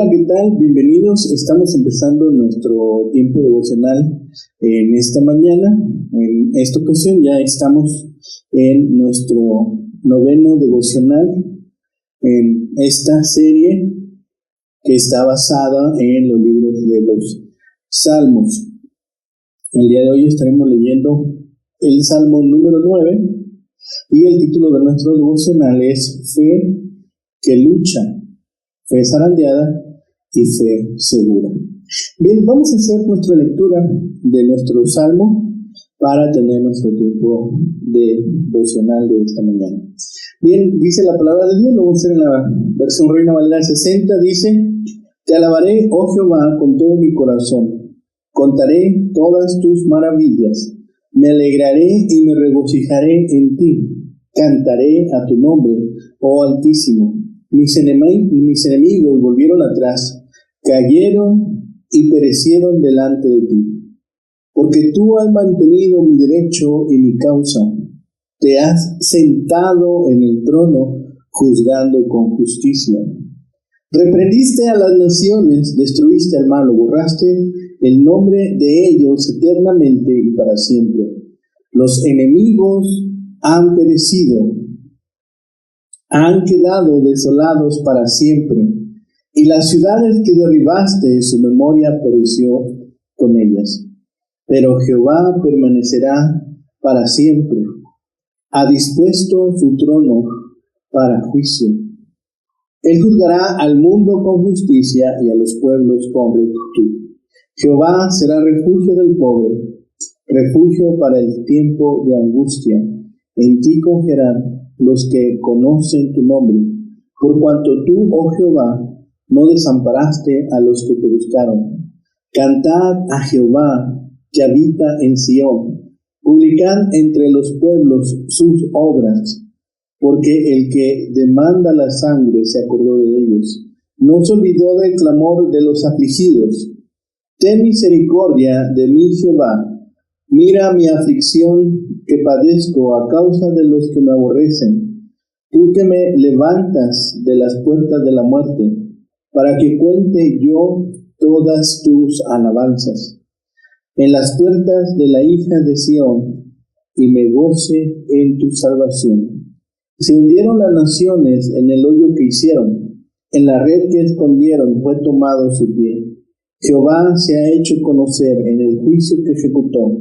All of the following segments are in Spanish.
Hola, ¿qué tal? Bienvenidos. Estamos empezando nuestro tiempo devocional en esta mañana. En esta ocasión ya estamos en nuestro noveno devocional en esta serie que está basada en los libros de los Salmos. El día de hoy estaremos leyendo el Salmo número 9 y el título de nuestro devocional es Fe que lucha, fe zarandeada y fe segura. Bien, vamos a hacer nuestra lectura de nuestro Salmo para tener nuestro tiempo de devocional de esta mañana. Bien, dice la palabra de Dios, lo vamos a hacer en la versión Reina Valera 60, dice: Te alabaré, oh Jehová, con todo mi corazón, contaré todas tus maravillas, me alegraré y me regocijaré en ti, cantaré a tu nombre, oh Altísimo. Mis enemigos volvieron atrás, cayeron y perecieron delante de ti. Porque tú has mantenido mi derecho y mi causa. Te has sentado en el trono, juzgando con justicia. Reprendiste a las naciones, destruiste al malo, borraste el nombre de ellos eternamente y para siempre. Los enemigos han perecido, han quedado desolados para siempre, y las ciudades que derribaste, su memoria pereció con ellas. Pero Jehová permanecerá para siempre, ha dispuesto su trono para juicio. Él juzgará al mundo con justicia y a los pueblos con rectitud. Jehová será refugio del pobre, refugio para el tiempo de angustia. En ti confiarán los que conocen tu nombre, por cuanto tú, oh Jehová, no desamparaste a los que te buscaron. Cantad a Jehová, que habita en Sión, publicad entre los pueblos sus obras, porque el que demanda la sangre se acordó de ellos, no se olvidó del clamor de los afligidos. Ten misericordia de mí, Jehová, mira mi aflicción que padezco a causa de los que me aborrecen. Tú que me levantas de las puertas de la muerte, para que cuente yo todas tus alabanzas en las puertas de la hija de Sión, y me goce en tu salvación. Se hundieron las naciones en el hoyo que hicieron, en la red que escondieron fue tomado su pie. Jehová se ha hecho conocer en el juicio que ejecutó,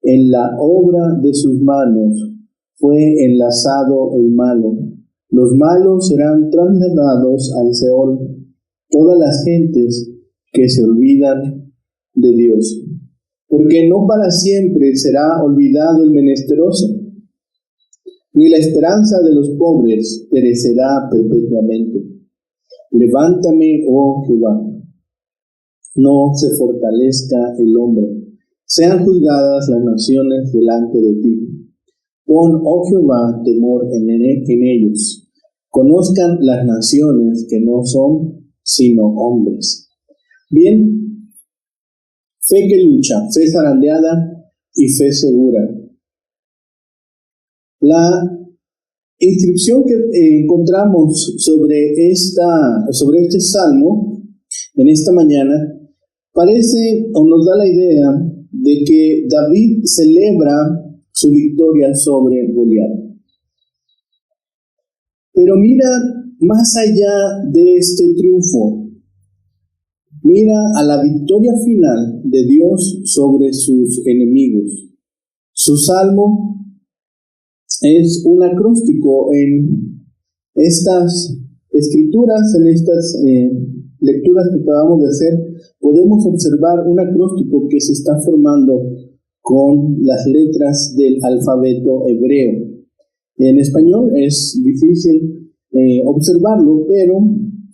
en la obra de sus manos fue enlazado el malo. Los malos serán trasladados al Seol, todas las gentes que se olvidan de Dios. Porque no para siempre será olvidado el menesteroso, ni la esperanza de los pobres perecerá perpetuamente. Levántame, oh Jehová, no se fortalezca el hombre. Sean juzgadas las naciones delante de ti. Pon, oh Jehová, temor en ellos. Conozcan las naciones que no son sino hombres. Bien, fe que lucha, fe zarandeada y fe segura. La inscripción que encontramos sobre este salmo en esta mañana parece o nos da la idea de que David celebra su victoria sobre Goliat. Pero mira más allá de este triunfo, mira a la victoria final de Dios sobre sus enemigos. Su salmo es un acróstico. En estas escrituras, en estas lecturas que acabamos de hacer, podemos observar un acróstico que se está formando con las letras del alfabeto hebreo. En español es difícil observarlo, pero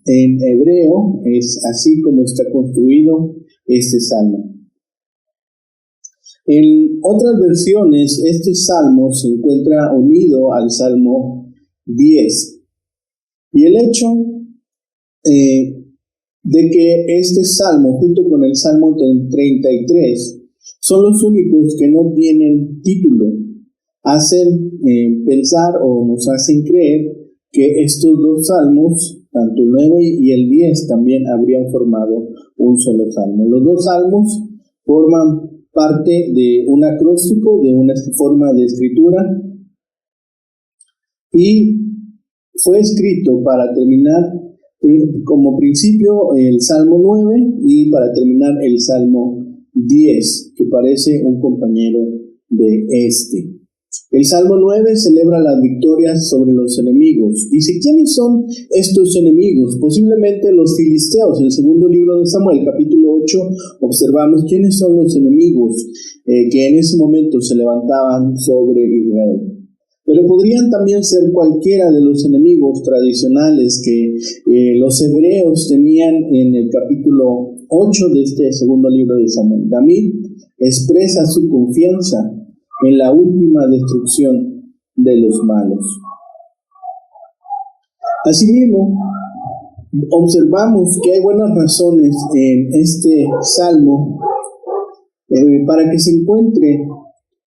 en hebreo es así como está construido este salmo. En otras versiones, este salmo se encuentra unido al Salmo 10. Y el hecho de que este salmo, junto con el Salmo 33, son los únicos que no tienen título, hacen pensar o nos hacen creer que estos dos salmos tanto el 9 y el 10 también habrían formado un solo salmo. Los dos salmos forman parte de un acróstico, de una forma de escritura, y fue escrito para terminar como principio el Salmo 9 y para terminar el Salmo 10, que parece un compañero de este. El Salmo 9 celebra las victorias sobre los enemigos. Dice, ¿quiénes son estos enemigos? Posiblemente los filisteos. En el segundo libro de Samuel, capítulo 8, observamos quiénes son los enemigos que en ese momento se levantaban sobre Israel. Pero podrían también ser cualquiera de los enemigos tradicionales que los hebreos tenían en el capítulo 8 de este segundo libro de Samuel. David expresa su confianza en la última destrucción de los malos. Asimismo, observamos que hay buenas razones en este salmo para que se encuentre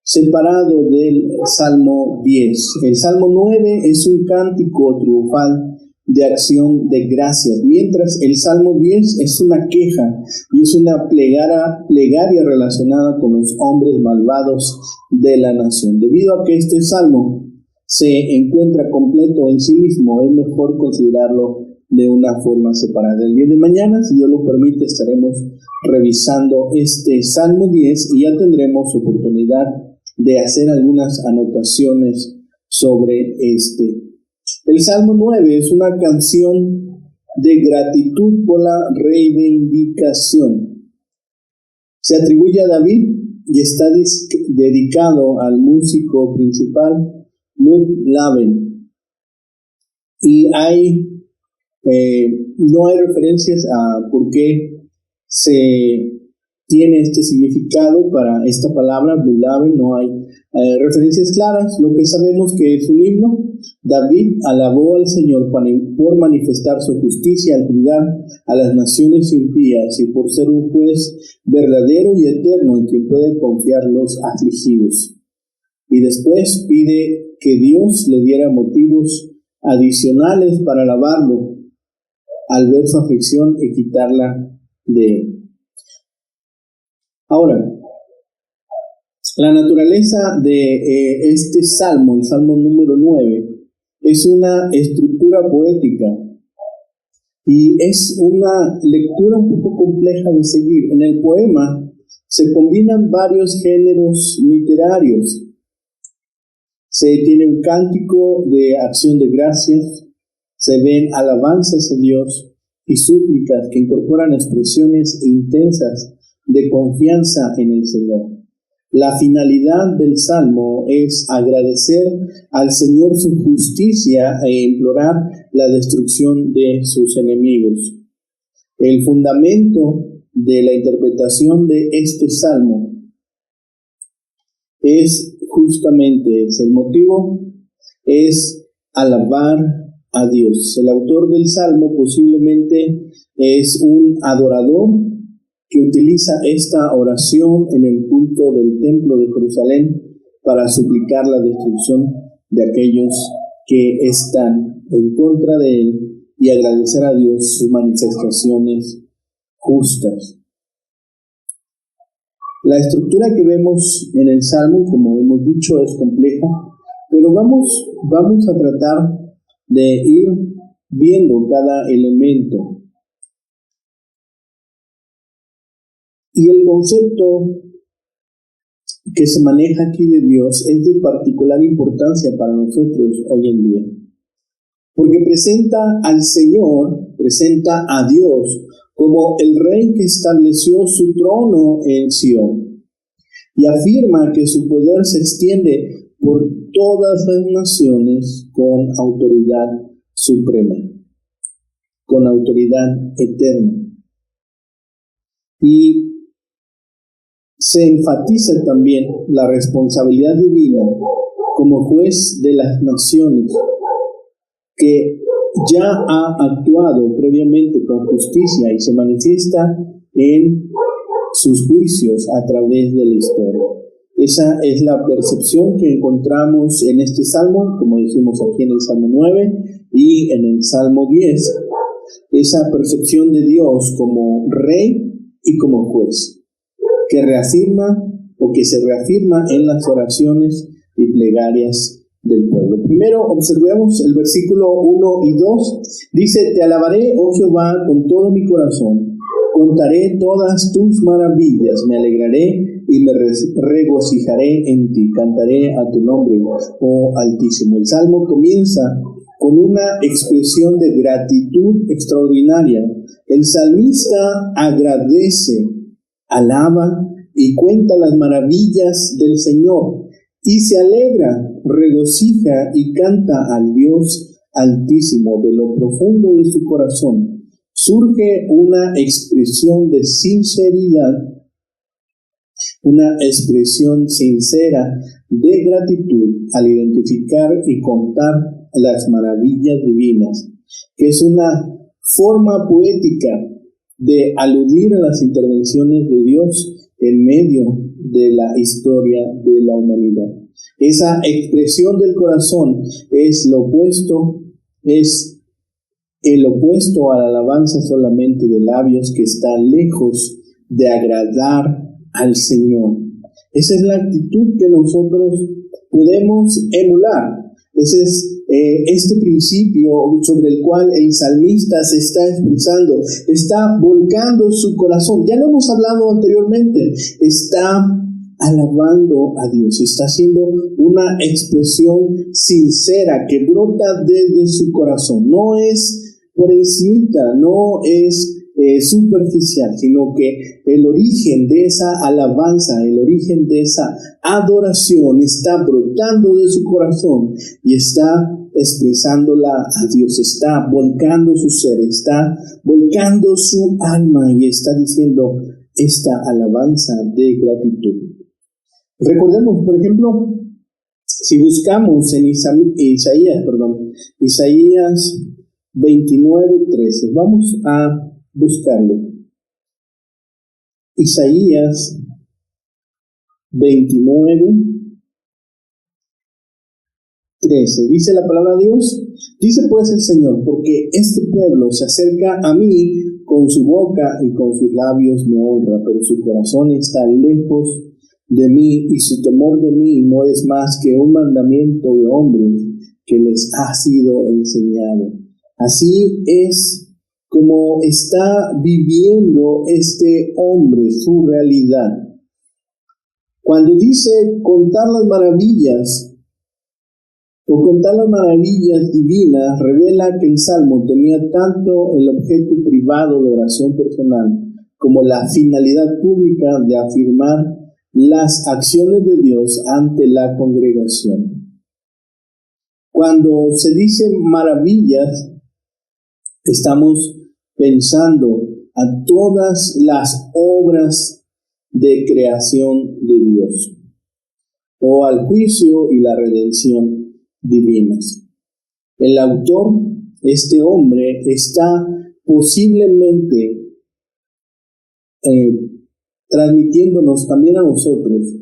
separado del Salmo 10. El Salmo 9 es un cántico triunfal de acción de gracias, mientras el Salmo 10 es una queja y es una plegaria relacionada con los hombres malvados de la nación. Debido a que este salmo se encuentra completo en sí mismo, es mejor considerarlo de una forma separada. El día de mañana, si Dios lo permite, estaremos revisando este Salmo 10 y ya tendremos oportunidad de hacer algunas anotaciones sobre este. El Salmo 9 es una canción de gratitud por la reivindicación. Se atribuye a David y está dedicado al músico principal Lud Laven. Y no hay referencias a por qué se tiene este significado para esta palabra, Lud Laven. No hay referencias claras. Lo que sabemos que es un himno. David alabó al Señor por manifestar su justicia al juzgar a las naciones impías y por ser un juez verdadero y eterno en quien pueden confiar los afligidos. Y después pide que Dios le diera motivos adicionales para alabarlo al ver su aflicción y quitarla de él. Ahora, la naturaleza de este salmo, el salmo número 9, es una estructura poética y es una lectura un poco compleja de seguir. En el poema se combinan varios géneros literarios. Se tiene un cántico de acción de gracias, se ven alabanzas a Dios y súplicas que incorporan expresiones intensas de confianza en el Señor. La finalidad del Salmo es agradecer al Señor su justicia e implorar la destrucción de sus enemigos. El fundamento de la interpretación de este Salmo es justamente el motivo es alabar a Dios. El autor del Salmo posiblemente es un adorador que utiliza esta oración en el culto del templo de Jerusalén para suplicar la destrucción de aquellos que están en contra de él y agradecer a Dios sus manifestaciones justas. La estructura que vemos en el Salmo, como hemos dicho, es compleja, pero vamos a tratar de ir viendo cada elemento. Y el concepto que se maneja aquí de Dios es de particular importancia para nosotros hoy en día, porque presenta al Señor, presenta a Dios como el Rey que estableció su trono en Sión y afirma que su poder se extiende por todas las naciones con autoridad suprema, con autoridad eterna. Y se enfatiza también la responsabilidad divina como juez de las naciones, que ya ha actuado previamente con justicia y se manifiesta en sus juicios a través de la historia. Esa es la percepción que encontramos en este salmo, como decimos aquí en el Salmo 9 y en el Salmo 10, esa percepción de Dios como Rey y como Juez, que se reafirma en las oraciones y plegarias del pueblo. Primero observemos el versículo 1 y 2. Dice: Te alabaré, oh Jehová, con todo mi corazón. Contaré todas tus maravillas. Me alegraré y me regocijaré en ti. Cantaré a tu nombre, oh Altísimo. El Salmo comienza con una expresión de gratitud extraordinaria. El salmista agradece, alaba y cuenta las maravillas del Señor, y se alegra, regocija y canta al Dios Altísimo. De lo profundo de su corazón surge una expresión de sinceridad, una expresión sincera de gratitud al identificar y contar las maravillas divinas, que es una forma poética de aludir a las intervenciones de Dios en medio de la historia de la humanidad. Esa expresión del corazón es el opuesto a la alabanza solamente de labios, que está lejos de agradar al Señor. Esa es la actitud que nosotros podemos emular. Ese es este principio sobre el cual el salmista se está expresando, está volcando su corazón. Ya lo hemos hablado anteriormente, está alabando a Dios, está haciendo una expresión sincera que brota desde su corazón. No es por encimita, no es superficial, sino que el origen de esa alabanza, el origen de esa adoración está brotando de su corazón y está expresándola a Dios, está volcando su ser, está volcando su alma y está diciendo esta alabanza de gratitud. Recordemos, por ejemplo, si buscamos en Isaías 29:13, vamos a buscarlo. Isaías 29:13, dice la palabra de Dios: dice pues el Señor, porque este pueblo se acerca a mí con su boca y con sus labios me honra, pero su corazón está lejos de mí y su temor de mí no es más que un mandamiento de hombres que les ha sido enseñado. Así es como está viviendo este hombre su realidad. Cuando dice contar las maravillas divinas, revela que el Salmo tenía tanto el objeto privado de oración personal como la finalidad pública de afirmar las acciones de Dios ante la congregación. Cuando se dice maravillas, estamos pensando a todas las obras de creación de Dios, o al juicio y la redención divinas. El autor, este hombre, está posiblemente transmitiéndonos también a nosotros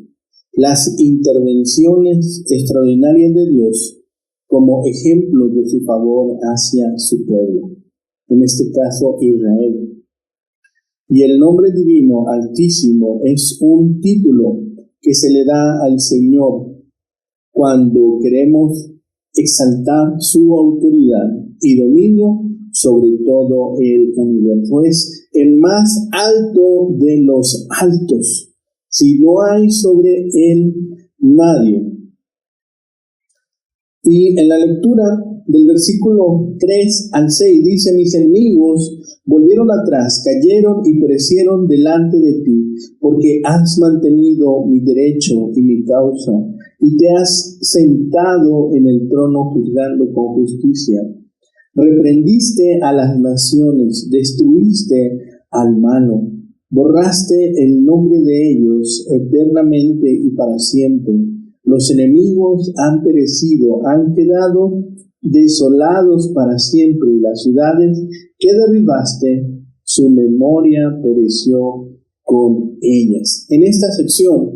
las intervenciones extraordinarias de Dios como ejemplo de su favor hacia su pueblo, en este caso Israel. Y el nombre divino Altísimo es un título que se le da al Señor cuando queremos exaltar su autoridad y dominio sobre todo el universo. Es el más alto de los altos. Si no hay sobre él nadie. Y en la lectura del versículo 3 al 6 dice: mis enemigos volvieron atrás, cayeron y perecieron delante de ti, porque has mantenido mi derecho y mi causa, y te has sentado en el trono juzgando con justicia. Reprendiste a las naciones, destruiste al malo, borraste el nombre de ellos eternamente y para siempre. Los enemigos han perecido, han quedado desolados para siempre, y las ciudades que derribaste, su memoria pereció con ellas. En esta sección,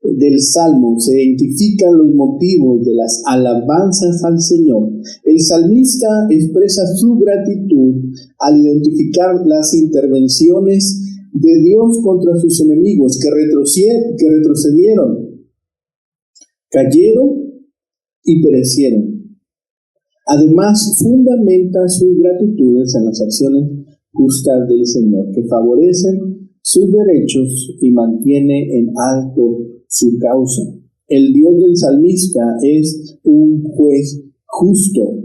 del Salmo se identifican los motivos de las alabanzas al Señor. El salmista expresa su gratitud al identificar las intervenciones de Dios contra sus enemigos que retrocedieron, cayeron y perecieron. Además, fundamenta sus gratitudes en las acciones justas del Señor, que favorecen sus derechos y mantiene en alto su causa. El Dios del salmista es un juez justo,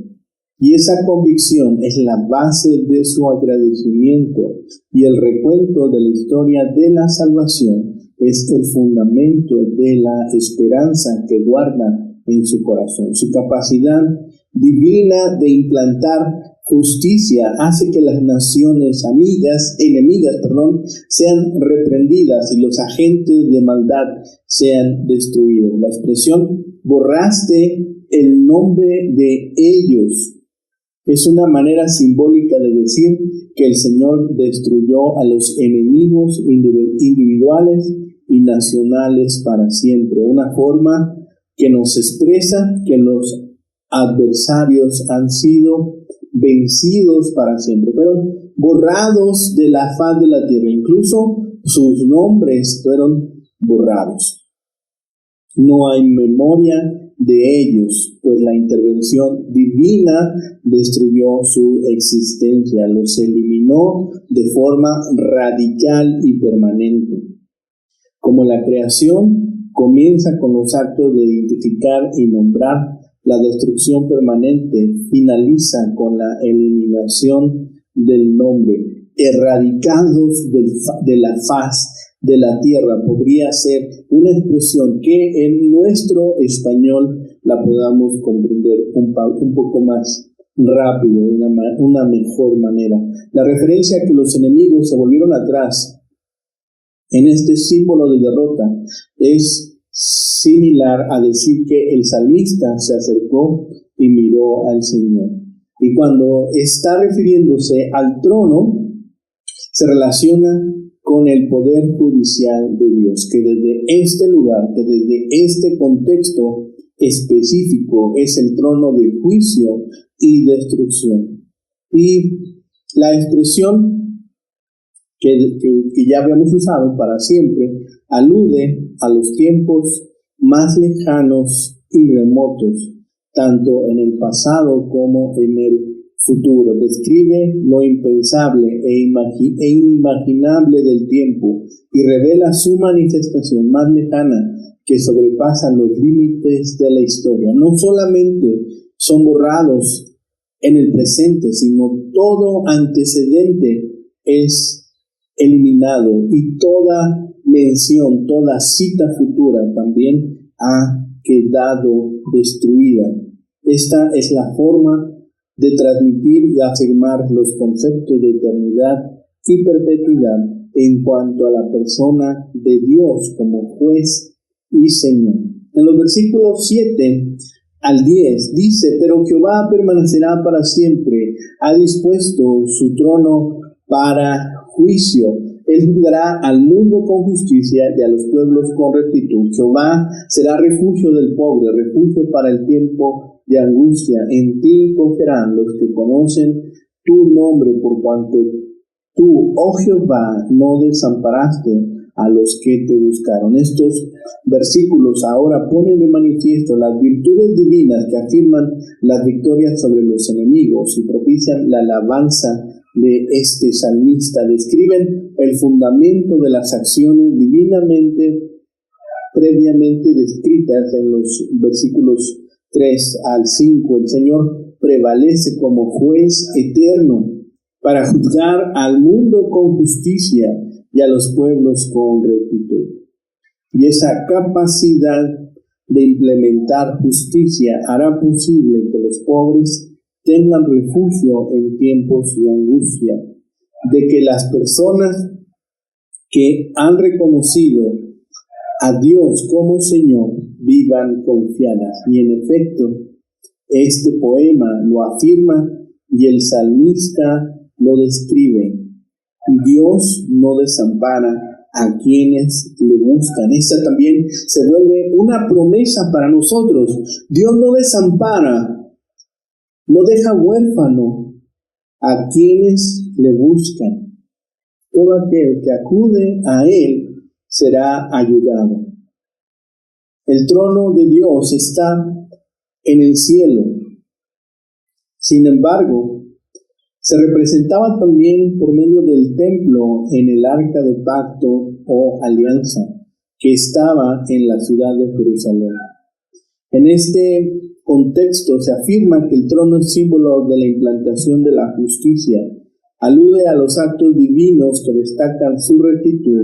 y esa convicción es la base de su agradecimiento, y el recuento de la historia de la salvación es el fundamento de la esperanza que guarda en su corazón. Su capacidad divina de implantar justicia hace que las naciones enemigas, sean reprendidas y los agentes de maldad sean destruidos. La expresión "borraste el nombre de ellos" es una manera simbólica de decir que el Señor destruyó a los enemigos individuales y nacionales para siempre. Una forma que nos expresa que los adversarios han sido vencidos para siempre, fueron borrados de la faz de la tierra, incluso sus nombres fueron borrados. No hay memoria de ellos, pues la intervención divina destruyó su existencia, los eliminó de forma radical y permanente. Como la creación comienza con los actos de identificar y nombrar, la destrucción permanente finaliza con la eliminación del nombre. Erradicados de la faz de la tierra podría ser una expresión que en nuestro español la podamos comprender un poco más rápido, de una mejor manera. La referencia a que los enemigos se volvieron atrás en este símbolo de derrota es similar a decir que el salmista se acercó y miró al Señor. Y cuando está refiriéndose al trono, se relaciona con el poder judicial de Dios, que desde este lugar, que desde este contexto específico es el trono de juicio y destrucción. Y la expresión que ya habíamos usado para siempre alude a los tiempos más lejanos y remotos, tanto en el pasado como en el futuro. Describe lo impensable e inimaginable del tiempo y revela su manifestación más lejana que sobrepasa los límites de la historia. No solamente son borrados en el presente, sino todo antecedente es eliminado y toda mención, toda cita futura también ha quedado destruida. Esta es la forma de transmitir y afirmar los conceptos de eternidad y perpetuidad en cuanto a la persona de Dios como juez y Señor. En los versículos 7 al 10 dice: pero Jehová permanecerá para siempre, ha dispuesto su trono para juicio. Él juzgará al mundo con justicia y a los pueblos con rectitud. Jehová será refugio del pobre, refugio para el tiempo de angustia. En ti confiarán los que conocen tu nombre, por cuanto tú, oh Jehová, no desamparaste a los que te buscaron. Estos versículos ahora ponen de manifiesto las virtudes divinas que afirman las victorias sobre los enemigos y propician la alabanza de este salmista. Describen el fundamento de las acciones divinamente previamente descritas en los versículos 3 al 5. El Señor prevalece como juez eterno para juzgar al mundo con justicia y a los pueblos con rectitud. Y esa capacidad de implementar justicia hará posible que los pobres tengan refugio en tiempos de angustia, de que las personas que han reconocido a Dios como Señor vivan confiadas. Y en efecto, este poema lo afirma y el salmista lo describe. Dios no desampara a quienes le buscan. Esta también se vuelve una promesa para nosotros. Dios no desampara, no deja huérfano a quienes le buscan. Todo aquel que acude a Él será ayudado. El trono de Dios está en el cielo. Sin embargo, se representaba también por medio del templo en el arca de pacto o alianza que estaba en la ciudad de Jerusalén. En este contexto se afirma que el trono es símbolo de la implantación de la justicia, alude a los actos divinos que destacan su rectitud,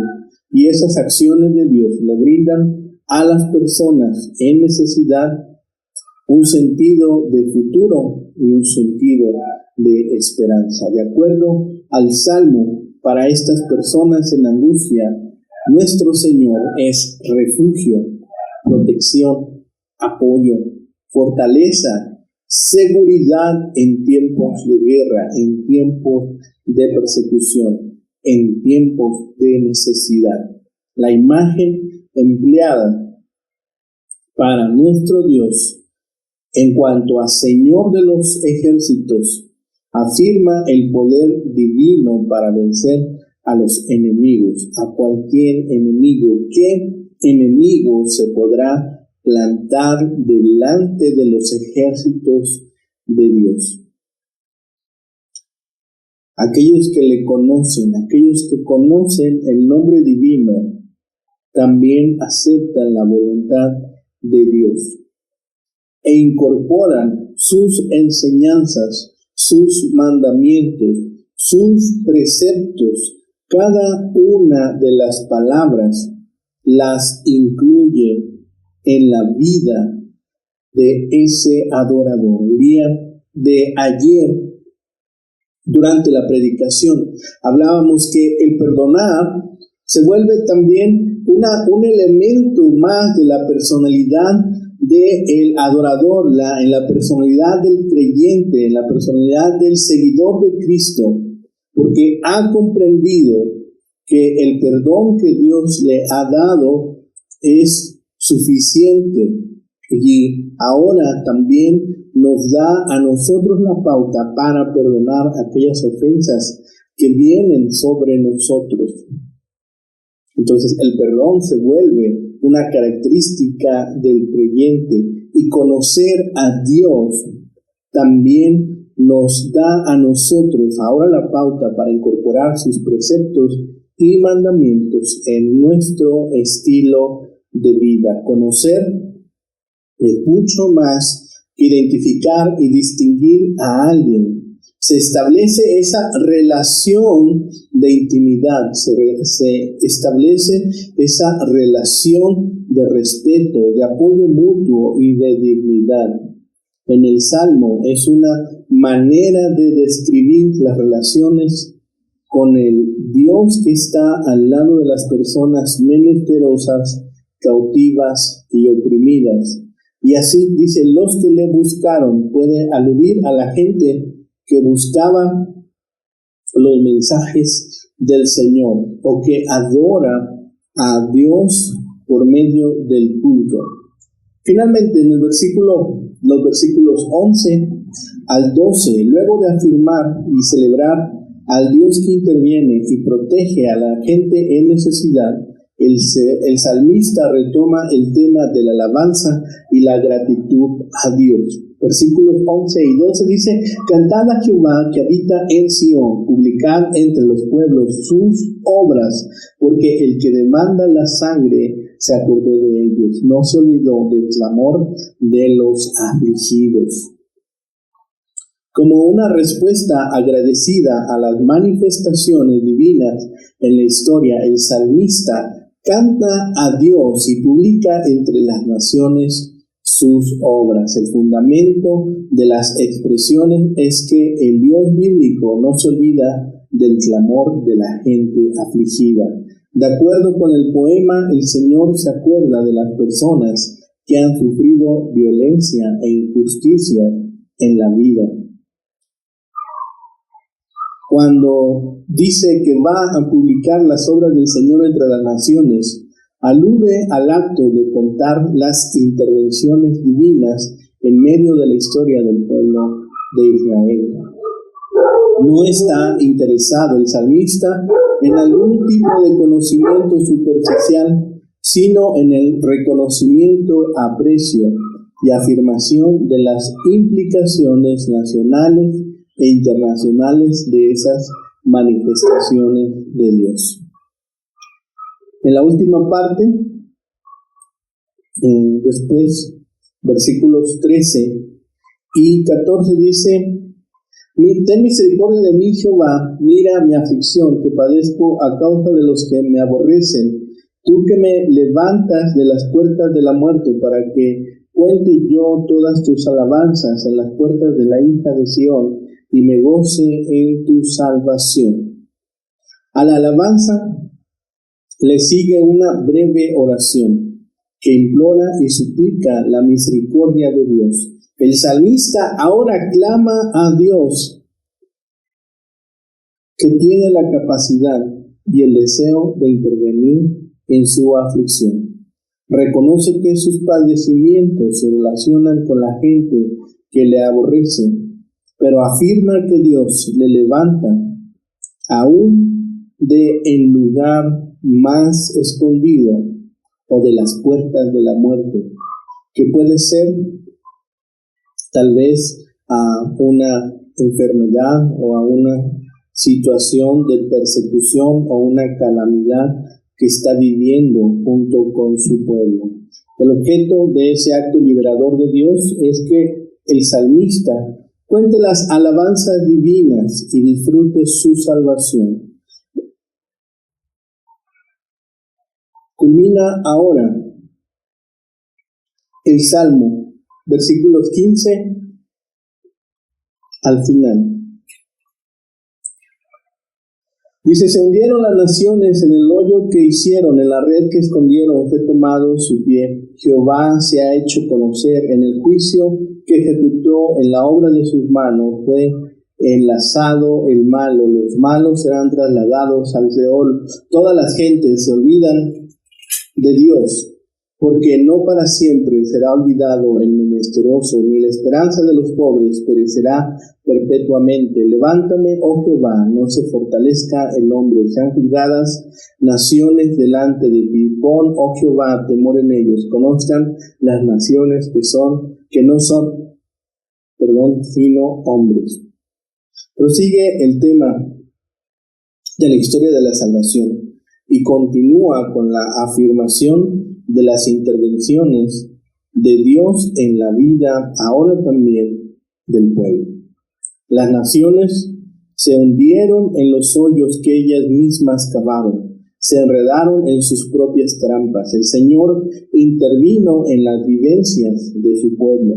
y esas acciones de Dios le brindan a las personas en necesidad un sentido de futuro y un sentido de esperanza. De acuerdo al Salmo, para estas personas en angustia, nuestro Señor es refugio, protección, apoyo, fortaleza, seguridad en tiempos de guerra, en tiempos de persecución, en tiempos de necesidad. La imagen empleada para nuestro Dios en cuanto a Señor de los ejércitos afirma el poder divino para vencer a los enemigos, a cualquier enemigo. ¿Qué enemigo se podrá plantar delante de los ejércitos de Dios? Aquellos que le conocen, aquellos que conocen el nombre divino, también aceptan la voluntad de Dios e incorporan sus enseñanzas, sus mandamientos, sus preceptos. Cada una de las palabras las incluye en la vida de ese adorador. El día de ayer, durante la predicación, hablábamos que el perdonar se vuelve también un elemento más de la personalidad del adorador, en la personalidad del creyente, en la personalidad del seguidor de Cristo, porque ha comprendido que el perdón que Dios le ha dado es suficiente, y ahora también nos da a nosotros la pauta para perdonar aquellas ofensas que vienen sobre nosotros. Entonces el perdón se vuelve una característica del creyente, y conocer a Dios también nos da a nosotros ahora la pauta para incorporar sus preceptos y mandamientos en nuestro estilo de vida. Conocer es mucho más que identificar y distinguir a alguien. Se establece esa relación de intimidad, se establece esa relación de respeto, de apoyo mutuo y de dignidad. En el Salmo es una manera de describir las relaciones con el Dios que está al lado de las personas menesterosas, cautivas y oprimidas. Y así dice, los que le buscaron, puede aludir a la gente que buscaba los mensajes del Señor, o que adora a Dios por medio del culto. Finalmente, en los versículos 11 al 12, luego de afirmar y celebrar al Dios que interviene y protege a la gente en necesidad, el salmista retoma el tema de la alabanza y la gratitud a Dios. Versículos 11 y 12 dice: Cantad a Jehová que habita en Sión, publicad entre los pueblos sus obras, porque el que demanda la sangre se acordó de ellos, no se olvidó del clamor de los afligidos. Como una respuesta agradecida a las manifestaciones divinas en la historia, el salmista canta a Dios y publica entre las naciones sus obras. El fundamento de las expresiones es que el Dios bíblico no se olvida del clamor de la gente afligida. De acuerdo con el poema, el Señor se acuerda de las personas que han sufrido violencia e injusticia en la vida. Cuando dice que va a publicar las obras del Señor entre las naciones, alude al acto de contar las intervenciones divinas en medio de la historia del pueblo de Israel. No está interesado el salmista en algún tipo de conocimiento superficial, sino en el reconocimiento, aprecio y afirmación de las implicaciones nacionales e internacionales de esas manifestaciones de Dios. En la última parte, después, versículos 13 y 14 dice: Ten misericordia de mí, Jehová, mira mi aflicción que padezco a causa de los que me aborrecen. Tú que me levantas de las puertas de la muerte para que cuente yo todas tus alabanzas en las puertas de la hija de Sión y me goce en tu salvación. A la alabanza le sigue una breve oración que implora y suplica la misericordia de Dios. El salmista ahora clama a Dios, que tiene la capacidad y el deseo de intervenir en su aflicción. Reconoce que sus padecimientos se relacionan con la gente que le aborrece, pero afirma que Dios le levanta aún de el lugar más escondido o de las puertas de la muerte, que puede ser tal vez a una enfermedad o a una situación de persecución o una calamidad que está viviendo junto con su pueblo. El objeto de ese acto liberador de Dios es que el salmista cuente las alabanzas divinas y disfrute su salvación. Culmina ahora el Salmo, versículos 15 al final. Dice: se hundieron las naciones en el hoyo que hicieron, en la red que escondieron fue tomado su pie. Jehová se ha hecho conocer, en el juicio que ejecutó, en la obra de sus manos fue enlazado el malo. Los malos serán trasladados al Seol. Todas las gentes se olvidan de Dios, porque no para siempre será olvidado el menesteroso, ni la esperanza de los pobres perecerá perpetuamente. Levántame, oh Jehová, no se fortalezca el hombre. Sean juzgadas naciones delante de ti. Pon, oh Jehová, temor en ellos. Conozcan las naciones que no son, sino hombres. Prosigue el tema de la historia de la salvación y continúa con la afirmación de las intervenciones de Dios en la vida ahora también del pueblo. Las naciones se hundieron en los hoyos que ellas mismas cavaron, se enredaron en sus propias trampas. El Señor intervino en las vivencias de su pueblo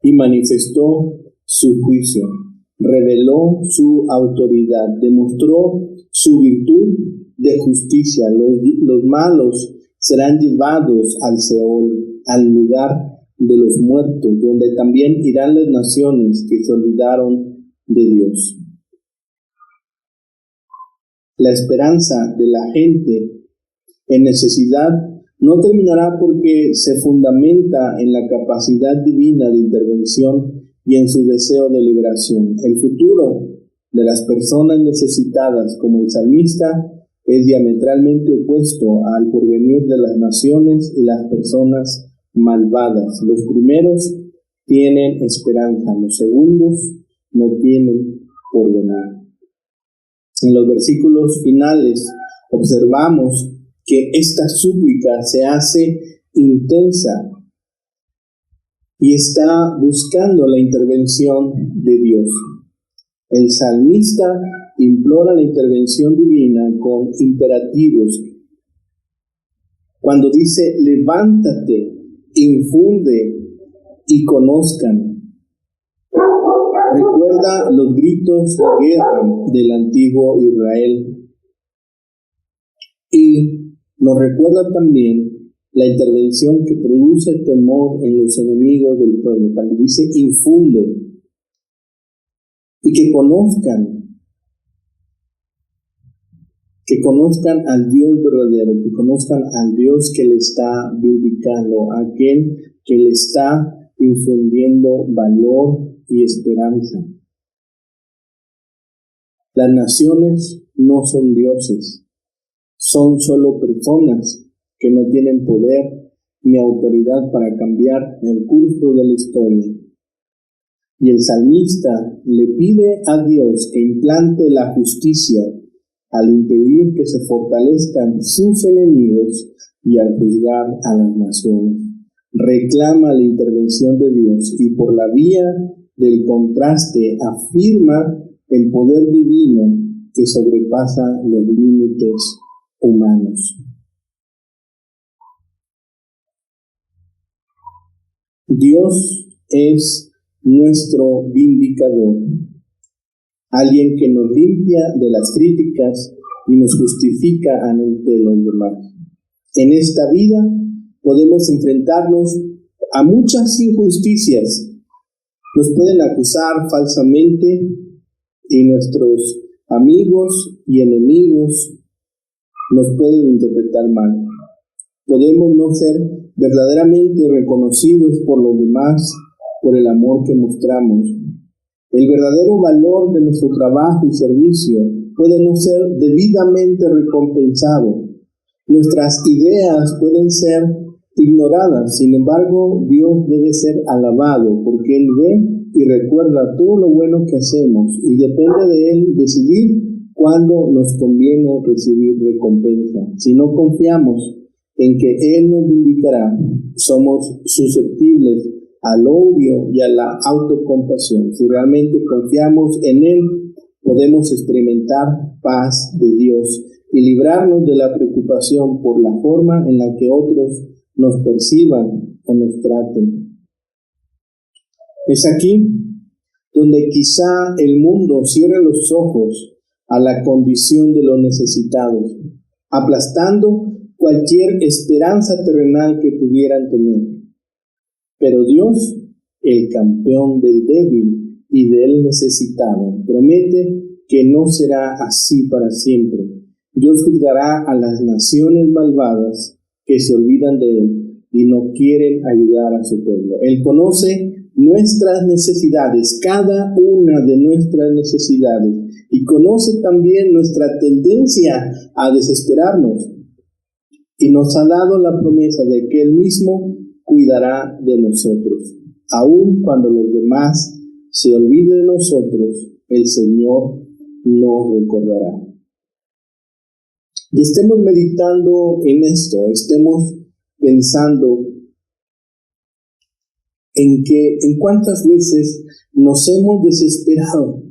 y manifestó su juicio, reveló su autoridad, demostró su virtud de justicia. Los malos serán llevados al Seol, al lugar de los muertos, donde también irán las naciones que se olvidaron de Dios. La esperanza de la gente en necesidad no terminará porque se fundamenta en la capacidad divina de intervención y en su deseo de liberación. El futuro de las personas necesitadas, como el salmista, es diametralmente opuesto al porvenir de las naciones y las personas malvadas. Los primeros tienen esperanza, los segundos no tienen porvenir. En los versículos finales observamos que esta súplica se hace intensa y está buscando la intervención de Dios. El salmista implora la intervención divina con imperativos. Cuando dice: levántate, infunde y conozcan. Recuerda los gritos de guerra del antiguo Israel y nos recuerda también la intervención que produce temor en los enemigos del pueblo. Cuando dice infunde y que conozcan, que conozcan al Dios verdadero, que conozcan al Dios que le está vindicando, aquel que le está infundiendo valor y esperanza. Las naciones no son dioses, son solo personas que no tienen poder ni autoridad para cambiar el curso de la historia. Y el salmista le pide a Dios que implante la justicia al impedir que se fortalezcan sus enemigos y al juzgar a las naciones. Reclama la intervención de Dios y por la vía del contraste afirma el poder divino que sobrepasa los límites humanos. Dios es nuestro vindicador, alguien que nos limpia de las críticas y nos justifica ante los demás. En esta vida podemos enfrentarnos a muchas injusticias. Nos pueden acusar falsamente y nuestros amigos y enemigos nos pueden interpretar mal. Podemos no ser verdaderamente reconocidos por los demás por el amor que mostramos. El verdadero valor de nuestro trabajo y servicio puede no ser debidamente recompensado. Nuestras ideas pueden ser ignoradas, sin embargo, Dios debe ser alabado porque Él ve y recuerda todo lo bueno que hacemos y depende de Él decidir cuándo nos conviene recibir recompensa. Si no confiamos en que Él nos vindicará, somos susceptibles al odio y a la autocompasión. Si realmente confiamos en Él, podemos experimentar paz de Dios y librarnos de la preocupación por la forma en la que otros nos perciban o nos traten. Es aquí donde quizá el mundo cierre los ojos a la condición de los necesitados, aplastando cualquier esperanza terrenal que pudieran tener. Pero Dios, el campeón del débil y del necesitado, promete que no será así para siempre. Dios juzgará a las naciones malvadas que se olvidan de Él y no quieren ayudar a su pueblo. Él conoce nuestras necesidades, cada una de nuestras necesidades, y conoce también nuestra tendencia a desesperarnos. Y nos ha dado la promesa de que Él mismo cuidará de nosotros. Aun cuando los demás se olviden de nosotros, el Señor nos recordará. Y estemos meditando en esto, estemos pensando en cuántas veces nos hemos desesperado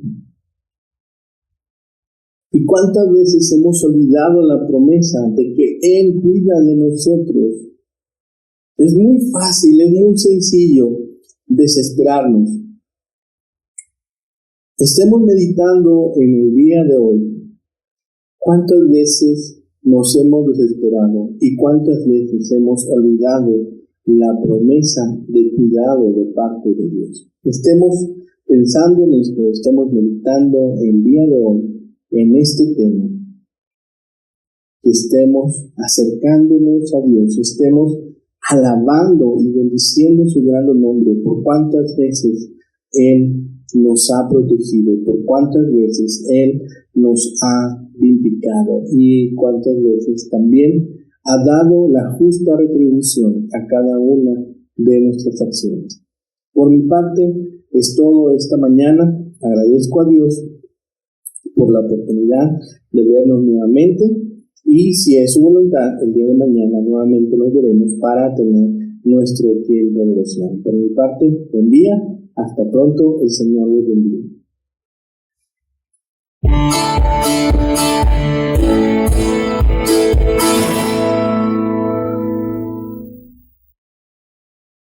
y cuántas veces hemos olvidado la promesa de que Él cuida de nosotros. Es muy fácil, es muy sencillo desesperarnos. Estemos meditando en el día de hoy. ¿Cuántas veces nos hemos desesperado y cuántas veces hemos olvidado la promesa de cuidado de parte de Dios? Estemos pensando en esto, estemos meditando el día de hoy en este tema. Estemos acercándonos a Dios, estemos alabando y bendiciendo su gran nombre por cuántas veces Él nos ha protegido, por cuántas veces Él nos ha vindicado y cuántas veces también ha dado la justa retribución a cada una de nuestras acciones. Por mi parte, es todo esta mañana. Agradezco a Dios por la oportunidad de vernos nuevamente y si es su voluntad, el día de mañana nuevamente nos veremos para tener nuestro tiempo de oración. Por mi parte, buen día. Hasta pronto, el Señor les bendiga.